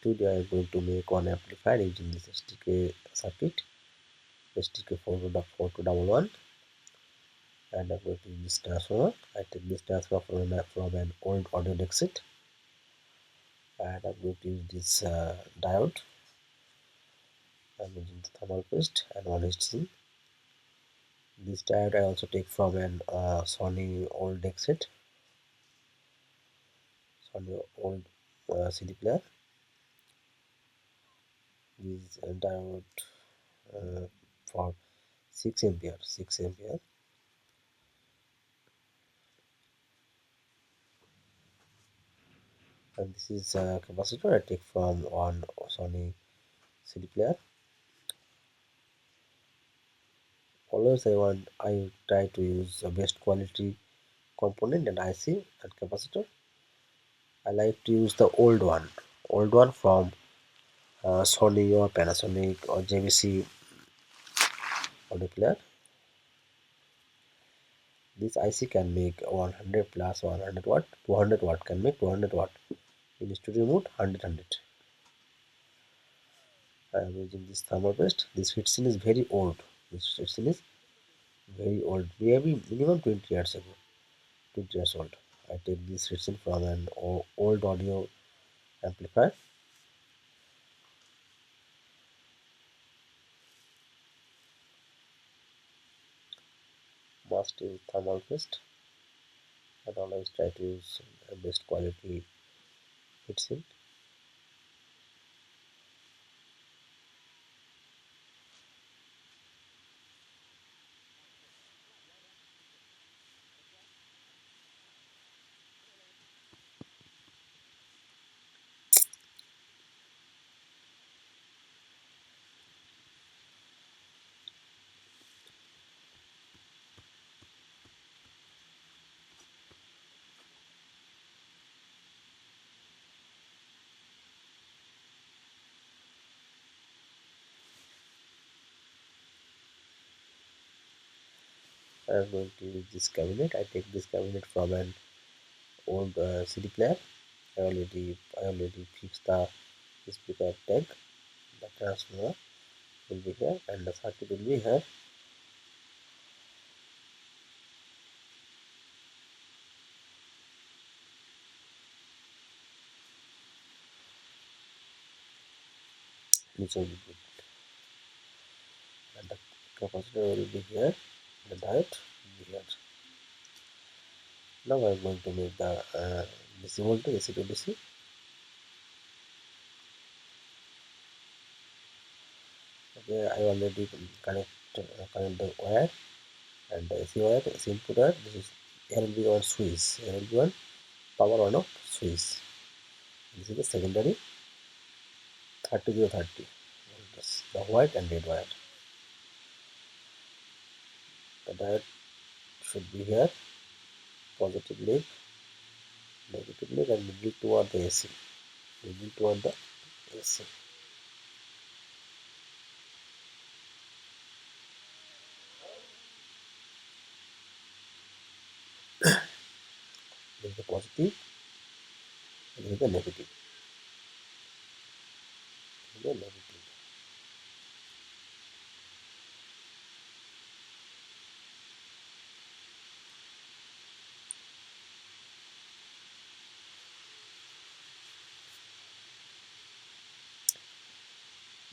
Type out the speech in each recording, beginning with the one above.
Today I am going to make one amplifier using this STK circuit, STK 4211, and I'm going to use this transformer. I take this transformer from an old audio deck set, and I'm going to use this diode. I'm using the thermal paste and one HC. This diode I also take from an Sony old deck set, Sony old CD player. This diode uh, for 6 ampere, and this is a capacitor I take from one Sony CD player. Always I try to use the best quality component and IC and capacitor. I like to use the old one from Sony or Panasonic or JVC audio player. This IC can make 100 plus 100 watt, 200 watt, can make 200 watt. In studio mode 100. I am using this thermal paste. This heatsink is very old. This heatsink is very old, maybe minimum 20 years ago, 20 years old. I take this heatsink from an old audio amplifier. Must use thermal paste and always try to use best quality heatsink. I am going to use this cabinet. I take this cabinet from an old CD player. I already fixed the speaker tag. The transformer will be here and the circuit will be here. This will be good. And the capacitor will be here. The diode will be here. Now I am going to make the DC voltage, AC to DC. Okay, I already connect the wire and the AC wire, AC input wire. This is here will be one switch. Here will be one power on off switch. This is the secondary 30 voltage, the white and red wire. The diode should be here, positive leg, negative leg, and middle toward the AC. Middle toward the AC. This is the positive, and this is the negative. This is the negative.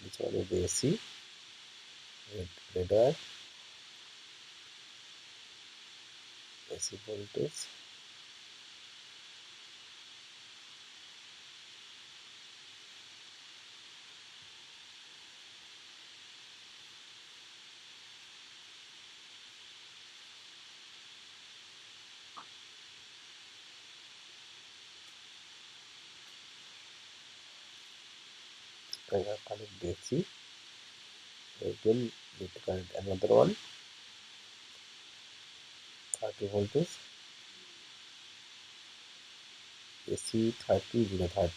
This one is the AC, red wire, AC voltage. I have connect the AC. Again, need to connect another one, 30 voltage, AC 30.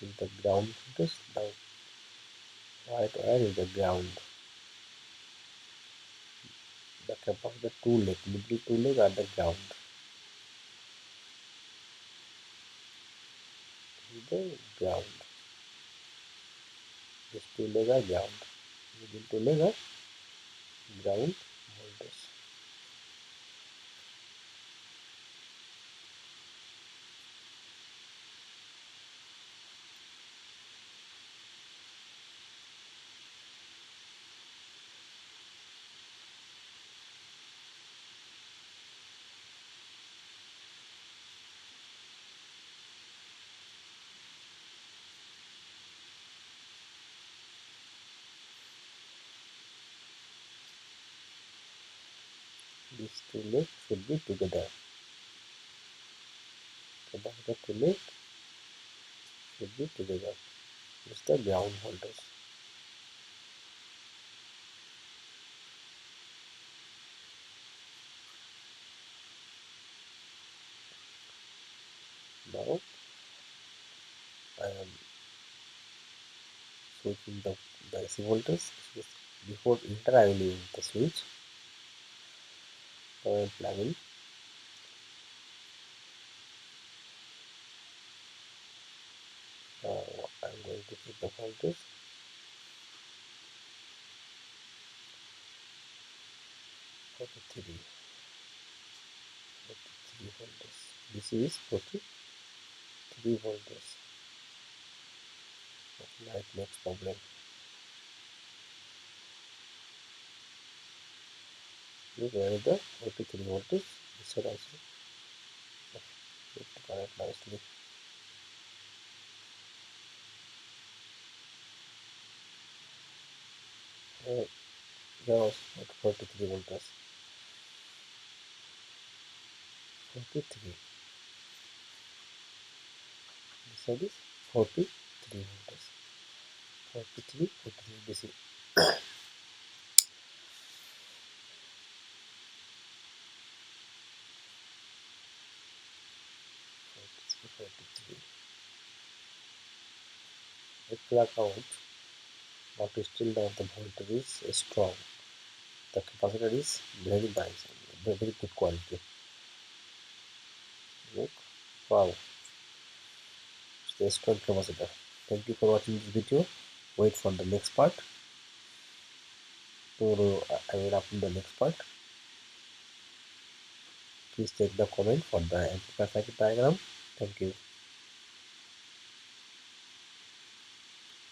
is the ground voltage. The white wire is the ground. The capacitor two leg, middle two leg are the ground. This is the ground. These two leg are ground. Middle two leg are ground voltage. These two legs should be together. Capacitor two leg should be together. This is the ground voltage. Now I am switching the AC voltage. Before enter I will use the switch. Now I am plugging. Now I am going to check the voltage. 43. 43 voltage. This is 43 voltage. Now it makes problem. Look where is the 43 voltage. This side also. Need to connect nicely. Here also 43 voltage. 43. This side is 43 voltage. 43, 43. This is 43. If plug out, but still the voltage is strong. The capacitor is very nice, very good quality. Look, wow, it's the strong capacitor. Thank you for watching this video. Wait for the next part. Tomorrow I will upload the next part. Please check the comment for the amplifier circuit diagram. Thank you.